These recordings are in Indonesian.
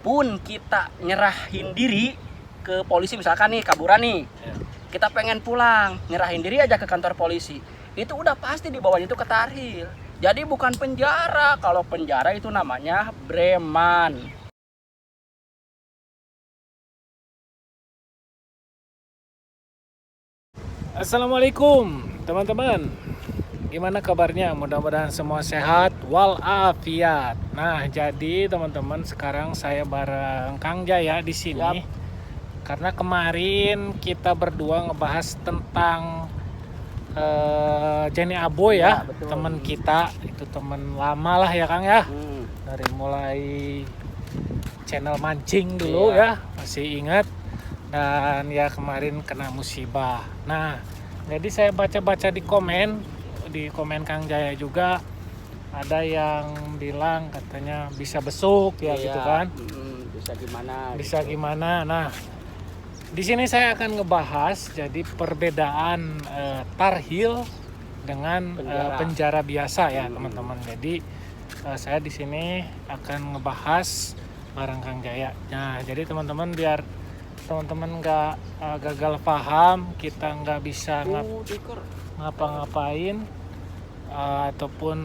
walaupun kita nyerahin diri ke polisi, misalkan nih kaburan nih, kita pengen pulang, nyerahin diri aja ke kantor polisi, itu udah pasti di bawahnya itu ketarhil. Jadi bukan penjara. Kalau penjara itu namanya breman. Assalamualaikum teman-teman, gimana kabarnya? Mudah-mudahan semua sehat walafiat. Nah, jadi teman-teman, sekarang saya bareng Kang Jaya di sini. Karena kemarin kita berdua ngebahas tentang Jenny Aboy ya, teman kita, itu teman lama lah ya Kang ya. Dari mulai channel mancing dulu ya, masih ingat. Dan ya kemarin kena musibah. Nah, jadi saya baca-baca di komen Kang Jaya juga ada yang bilang katanya bisa besuk ya, gitu kan. Bisa gimana. Nah, di sini saya akan ngebahas jadi perbedaan tarhil dengan penjara biasa ya, teman-teman. Jadi saya di sini akan ngebahas bareng Kang Jaya. Nah, jadi teman-teman, biar teman-teman nggak gagal paham, kita nggak bisa ngapa-ngapain ataupun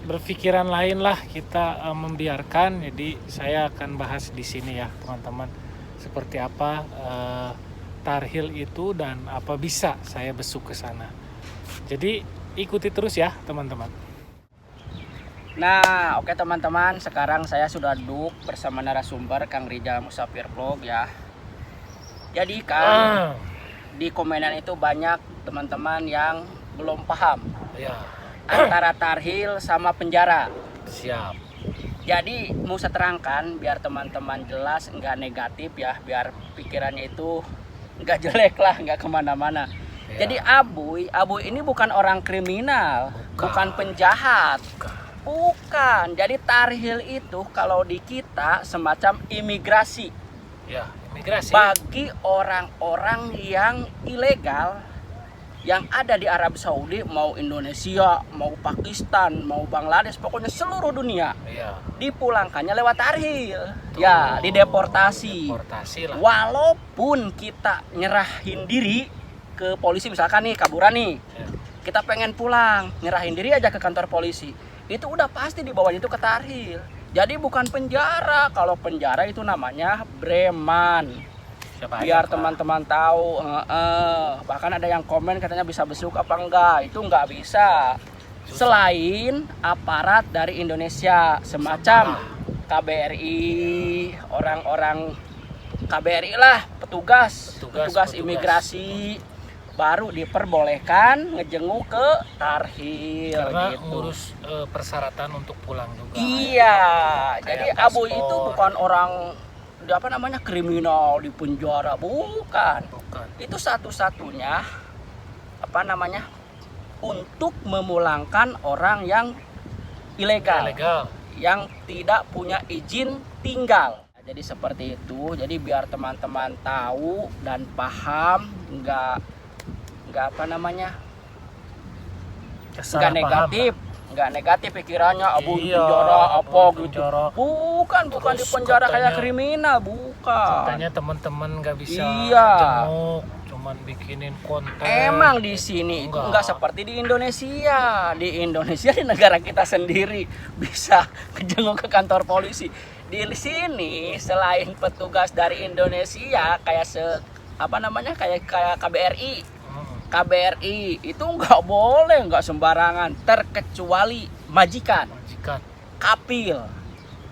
berpikiran lain lah, kita membiarkan. Jadi saya akan bahas di sini ya teman-teman, seperti apa tarhil itu dan apa bisa saya besuk ke sana. Jadi ikuti terus ya teman-teman. Nah, oke teman-teman, sekarang saya sudah duduk bersama narasumber Kang Rizal Musafir Vlog ya. Jadi kan di komenan itu banyak teman-teman yang belum paham antara tarhil sama penjara. Siap. Jadi mau saya terangkan biar teman-teman jelas, nggak negatif ya, biar pikirannya itu nggak jelek lah, nggak kemana-mana. Jadi Aboy ini bukan orang kriminal, bukan penjahat. Bukan, jadi tarhil itu kalau di kita semacam imigrasi. Ya, imigrasi. Bagi orang-orang yang ilegal yang ada di Arab Saudi, mau Indonesia, mau Pakistan, mau Bangladesh, pokoknya seluruh dunia. Dipulangkannya lewat tarhil. Ya, dideportasi. Deportasi lah. Walaupun kita nyerahin diri ke polisi, misalkan nih kaburan nih. Kita pengen pulang, nyerahin diri aja ke kantor polisi, itu udah pasti di bawahnya itu ketarhil. Jadi bukan penjara. Kalau penjara itu namanya breman. Biar teman-teman tahu. Bahkan ada yang komen katanya bisa besuk apa enggak. Itu enggak bisa. Selain aparat dari Indonesia semacam KBRI, orang-orang KBRI lah, petugas imigrasi, baru diperbolehkan ngejenguk ke tarhil. Karena gitu. ngurus persyaratan untuk pulang juga. Iya, jadi Aboy paspor. itu bukan orang kriminal di penjara, bukan. Itu satu-satunya untuk memulangkan orang yang ilegal. Yang tidak punya izin tinggal. Jadi seperti itu. Jadi biar teman-teman tahu dan paham, nggak negatif pikirannya Aboy penjara apa gitu. Bukan di penjara kayak kriminal, bukan. Katanya teman-teman nggak bisa jenguk, cuman bikinin konten. Emang di sini itu nggak seperti di Indonesia. Di Indonesia, di negara kita sendiri, bisa kejenguk ke kantor polisi. Di sini selain petugas dari Indonesia kayak kayak KBRI itu nggak boleh, nggak sembarangan, terkecuali majikan, kapil.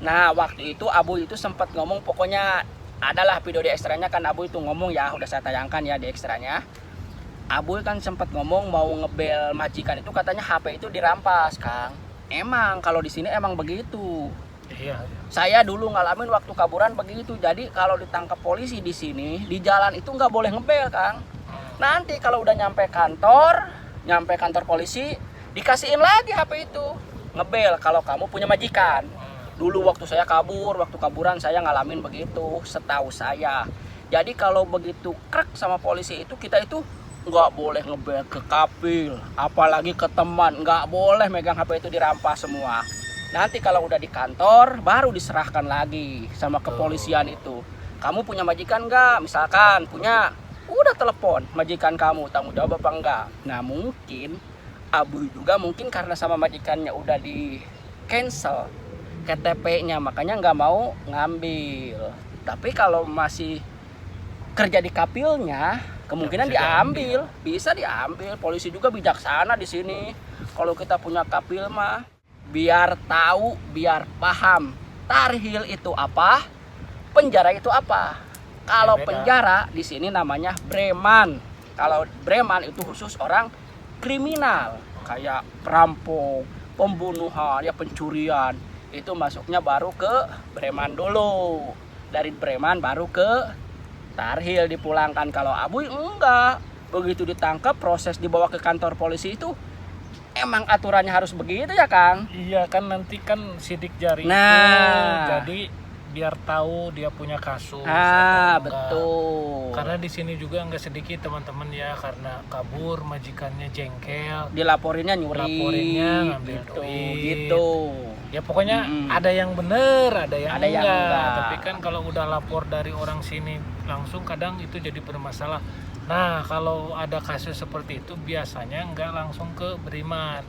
Nah, waktu itu Aboy itu sempat ngomong, pokoknya adalah video di ekstranya kan Aboy itu ngomong ya, udah saya tayangkan ya di ekstranya. Aboy kan sempat ngomong mau ngebel majikan itu, katanya HP itu dirampas, Kang. Emang kalau di sini emang begitu. Saya dulu ngalamin waktu kaburan begitu. Jadi kalau ditangkap polisi di sini, di jalan itu nggak boleh ngebel, Kang. Nanti kalau udah nyampe kantor polisi, dikasihin lagi HP itu, ngebel kalau kamu punya majikan. Dulu waktu saya waktu kaburan saya ngalamin begitu, setahu saya. Jadi kalau begitu krek sama polisi itu, kita itu nggak boleh ngebel ke kapil, apalagi ke teman, nggak boleh megang HP itu, dirampas semua. Nanti kalau udah di kantor baru diserahkan lagi sama kepolisian itu. Kamu punya majikan nggak? Misalkan punya, udah telepon majikan kamu, tanggung jawab apa enggak. Nah mungkin Abu juga mungkin karena sama majikannya udah di cancel KTP-nya, makanya nggak mau ngambil. Tapi kalau masih kerja di kapilnya, kemungkinan diambil, bisa diambil. Polisi juga bijaksana di sini. Kalau kita punya kapil mah, biar tahu, biar paham tarhil itu apa, penjara itu apa. Kalau penjara di sini namanya breman. Kalau breman itu khusus orang kriminal, kayak perampok, pembunuhan, ya pencurian. Itu masuknya baru ke breman dulu. Dari breman baru ke tarhil dipulangkan. Kalau Abuy enggak. Begitu ditangkap, proses dibawa ke kantor polisi itu emang aturannya harus begitu ya Kang? Iya kan, nanti kan sidik jari Nah, itu jadi biar tahu dia punya kasus. Betul. Karena di sini juga nggak sedikit teman-teman ya, karena kabur majikannya jengkel, Dilaporinnya nyuri. laporinnya ngambil gitu, duit. gitu. Ya pokoknya ada yang bener, ada yang enggak. enggak. Tapi kan kalau udah lapor dari orang sini langsung kadang itu jadi bermasalah. Nah kalau ada kasus seperti itu biasanya enggak langsung ke Beriman,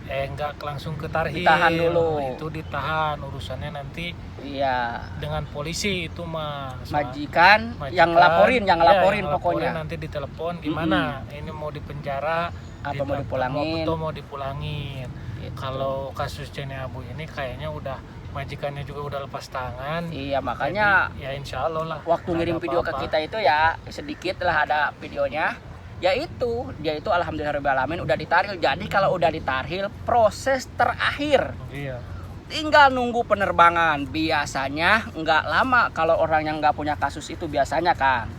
enggak langsung ke tarhil. Ditahan dulu. Itu ditahan, urusannya nanti Iya. dengan polisi itu mah. Majikan yang ngelaporin, yang pokoknya. nanti ditelepon gimana, ini mau dipenjara Apa mau dipulangin? mau dipulangin. Gitu. Kalau kasus Jene Abu ini kayaknya udah majikannya juga udah lepas tangan. Iya, makanya jadi, ya insya Allah lah. waktu nggak ngirim ada video apa-apa. ke kita itu ya sedikit lah ada videonya. Ya itu, dia itu alhamdulillahirobbilalamin udah ditarhil. Jadi kalau udah ditarhil, proses terakhir Iya. tinggal nunggu penerbangan. Biasanya nggak lama kalau orang yang nggak punya kasus itu, biasanya Kang.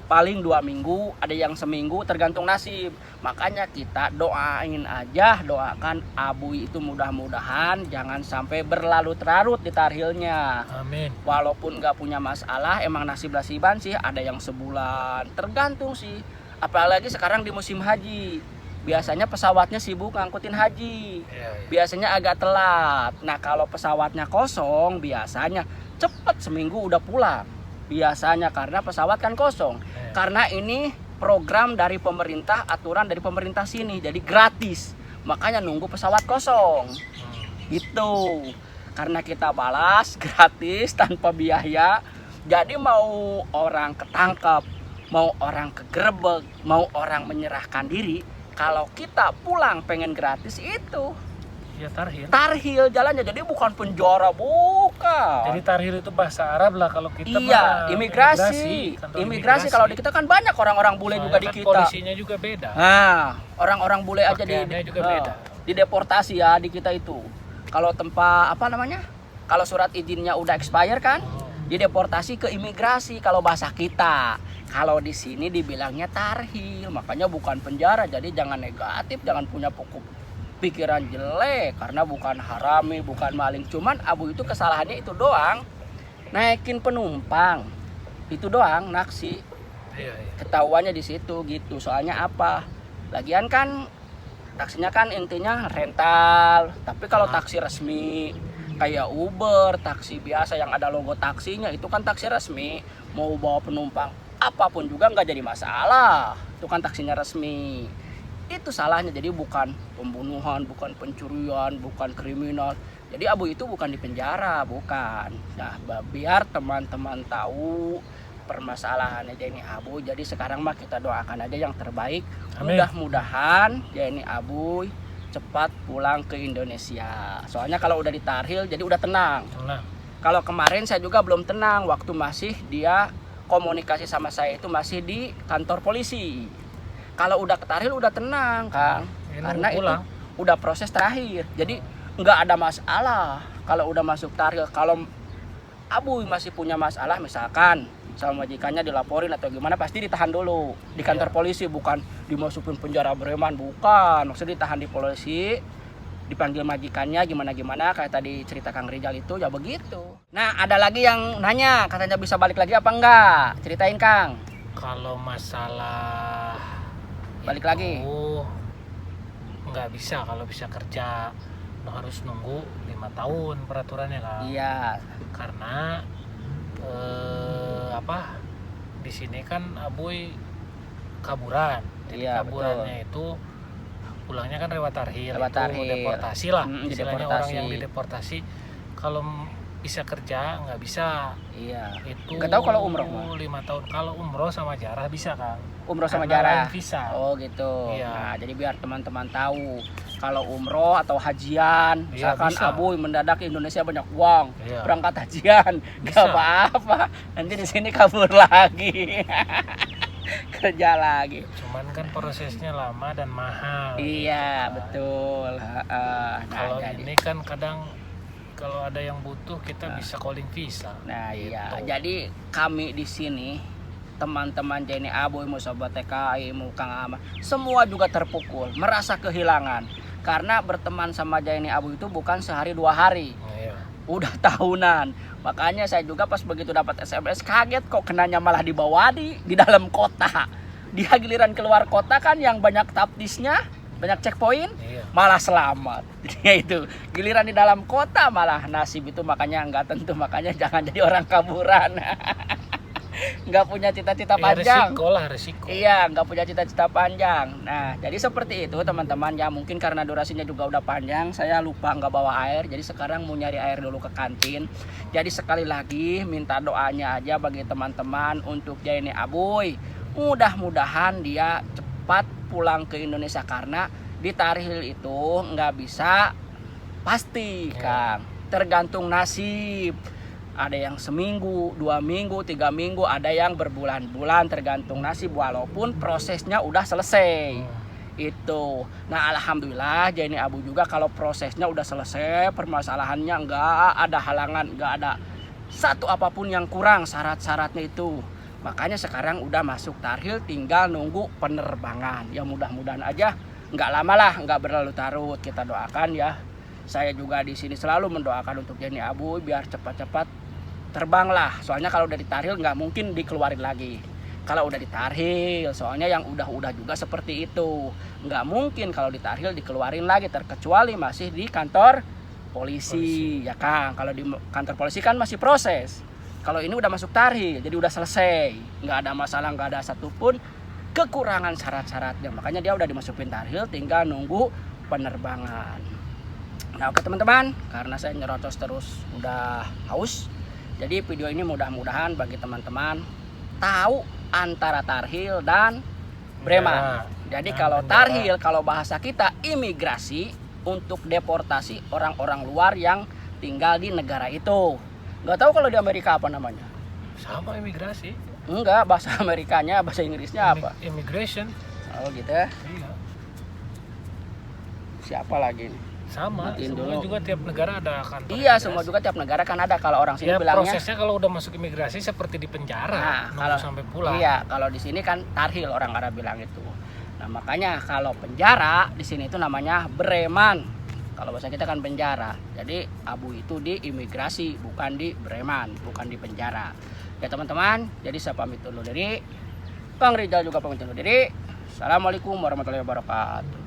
Paling 2 minggu, ada yang seminggu, tergantung nasib. Makanya kita doain aja, doakan Abuy itu mudah-mudahan jangan sampai berlarut-larut di tarhilnya. Amin. Walaupun nggak punya masalah, emang nasib-nasiban sih, ada yang sebulan, tergantung sih. Apalagi sekarang di musim haji, biasanya pesawatnya sibuk ngangkutin haji, Iya. biasanya agak telat. Nah kalau pesawatnya kosong, biasanya cepet seminggu udah pulang. Biasanya karena pesawat kan kosong. Karena ini program dari pemerintah, aturan dari pemerintah sini, jadi gratis. Makanya nunggu pesawat kosong. Gitu. Karena kita balas gratis tanpa biaya. Jadi mau orang ketangkep, mau orang kegerebek, mau orang menyerahkan diri, kalau kita pulang pengen gratis itu Ya tarhil. tarhil jalannya. Jadi bukan penjara, bukan. Jadi tarhil itu bahasa Arab lah kalau kita. Iya, mah imigrasi. kantor Imigrasi kalau di kita kan banyak orang-orang bule juga di Soalnya kan kita. polisinya juga beda. Nah, orang-orang bule aja Pakaiannya juga beda. dideportasi ya di kita itu. Kalau tempat apa namanya? Kalau surat izinnya udah expire kan, dideportasi ke imigrasi kalau bahasa kita. Kalau di sini dibilangnya tarhil, makanya bukan penjara. Jadi jangan negatif, jangan punya pikiran jelek, karena bukan harami, bukan maling. Cuman Abu itu kesalahannya itu doang, naikin penumpang itu doang, naksi. Iya. Ketahuannya di situ gitu. Soalnya apa? Lagian kan taksinya kan intinya rental. Tapi kalau taksi resmi kayak Uber, taksi biasa yang ada logo taksinya, itu kan taksi resmi. Mau bawa penumpang apapun juga nggak jadi masalah. Itu kan taksinya resmi. Itu salahnya. Jadi bukan pembunuhan, bukan pencurian, bukan kriminal. Jadi Abu itu bukan di penjara, bukan. Nah, biar teman-teman tahu permasalahannya Jeni Abu. Jadi sekarang mah kita doakan aja yang terbaik. Amin. Mudah-mudahan Jeni Abu cepat pulang ke Indonesia. Soalnya kalau udah ditarhil jadi udah tenang. Nah, Kalau kemarin saya juga belum tenang waktu masih dia komunikasi sama saya itu masih di kantor polisi. Kalau udah ketarhil udah tenang, Kang. ini Karena itu pulang. udah proses terakhir. Jadi nggak ada masalah kalau udah masuk tarhil. Kalau Abu masih punya masalah misalkan sama majikannya dilaporin atau gimana, pasti ditahan dulu di kantor polisi, bukan dimasukin penjara Breman, bukan. Maksudnya ditahan di polisi, dipanggil majikannya gimana-gimana kayak tadi cerita Kang Rizal itu ya begitu. Nah, ada lagi yang nanya katanya bisa balik lagi apa enggak? Ceritain Kang. Kalau masalah Balik itu lagi. nggak bisa. Kalau bisa kerja harus nunggu 5 tahun peraturannya kan. Iya. Karena di sini kan Aboy kaburan. Jadi Iya, kaburannya itu pulangnya kan lewat tarhil, Lewat itu tarhil. deportasi lah. Istilahnya orang Deportasi. yang dideportasi kalau bisa kerja nggak bisa. Iya. Itu Nggak tahu kalau umroh mah. 5 tahun. Kalau umroh sama jarah bisa kan. Umroh sama Karena jarah. lain visa. Oh gitu. Iya. Nah, jadi biar teman-teman tahu kalau umroh atau hajian, Iya, misalkan bisa. Aboy mendadak ke Indonesia banyak uang, Iya. berangkat hajian, nggak Bisa. apa-apa. Nanti di sini kabur lagi, kerja lagi. Cuman kan prosesnya lama dan mahal. Iya, gitu kan. betul. Heeh. Nah, Kalau jadi, ini kan kadang kalau ada yang butuh kita bisa calling visa. nah iya. Gitu. Jadi kami di sini teman-teman JNI Aboy, mau sobat TKI, mau Kang Ahmad, semua juga terpukul, merasa kehilangan karena berteman sama JNI Aboy itu bukan sehari 2 hari, Iya. udah tahunan. Makanya saya juga pas begitu dapat SMS kaget kok kenanya malah di Bawadi di dalam kota. Dia giliran keluar kota kan yang banyak tapdisnya, banyak checkpoint, Iya. malah selamat. Ya itu giliran di dalam kota malah nasib itu, makanya nggak tentu, makanya jangan jadi orang kaburan. Nggak punya cita-cita panjang. Resiko lah, resiko. Iya, nggak punya cita-cita panjang. Nah, jadi seperti itu teman-teman ya. Mungkin karena durasinya juga udah panjang, saya lupa nggak bawa air. Jadi sekarang mau nyari air dulu ke kantin. Jadi sekali lagi minta doanya aja bagi teman-teman untuk JNI Aboy. Mudah-mudahan dia cepat pulang ke Indonesia karena di tarhil itu nggak bisa pasti, Kang. Tergantung nasib. Ada yang seminggu, 2 minggu, 3 minggu, ada yang berbulan-bulan, tergantung nasib walaupun prosesnya udah selesai. Itu. Nah, alhamdulillah JNI Aboy juga kalau prosesnya udah selesai, permasalahannya nggak ada halangan, nggak ada satu apapun yang kurang syarat-syaratnya itu. Makanya sekarang udah masuk tarhil, tinggal nunggu penerbangan. Ya mudah-mudahan aja nggak lama lah, nggak berlarut-larut. Kita doakan ya. Saya juga di sini selalu mendoakan untuk JNI Aboy biar cepat-cepat terbang lah. Soalnya kalau udah ditarhil nggak mungkin dikeluarin lagi. Kalau udah ditarhil, soalnya yang udah juga seperti itu. Nggak mungkin kalau ditarhil dikeluarin lagi, terkecuali masih di kantor polisi. Ya Kang, kalau di kantor polisi kan masih proses. Kalau ini udah masuk tarhil, jadi udah selesai. Nggak ada masalah, nggak ada satupun kekurangan syarat-syaratnya. Makanya dia udah dimasukin tarhil, tinggal nunggu penerbangan. Nah oke teman-teman, karena saya nyerocos terus udah haus. Jadi video ini mudah-mudahan bagi teman-teman tahu antara tarhil dan preman. Jadi kalau tarhil, kalau bahasa kita imigrasi untuk deportasi orang-orang luar yang tinggal di negara itu. Nggak tahu kalau di Amerika apa namanya? Sama imigrasi. Enggak, bahasa Amerikanya, bahasa Inggrisnya apa? Immigration. Oh gitu ya. Iya. Siapa lagi nih? Sama. Matiin Semua dulu. juga tiap negara ada kantor. Iya, imigrasi. semua juga tiap negara kan ada. Kalau orang sini Ya, bilangnya prosesnya kalau udah masuk imigrasi seperti di penjara, Nah, nunggu kalau sampai pulang. Iya, kalau di sini kan tarhil orang Arab bilang itu. Nah, makanya kalau penjara di sini itu namanya breman. Kalau bahasa kita kan penjara. Jadi Aboy itu di imigrasi, bukan di breman, bukan di penjara. Ya teman-teman, jadi saya pamit dulu diri. Bang Rizal juga pamit dulu diri. Assalamualaikum warahmatullahi wabarakatuh.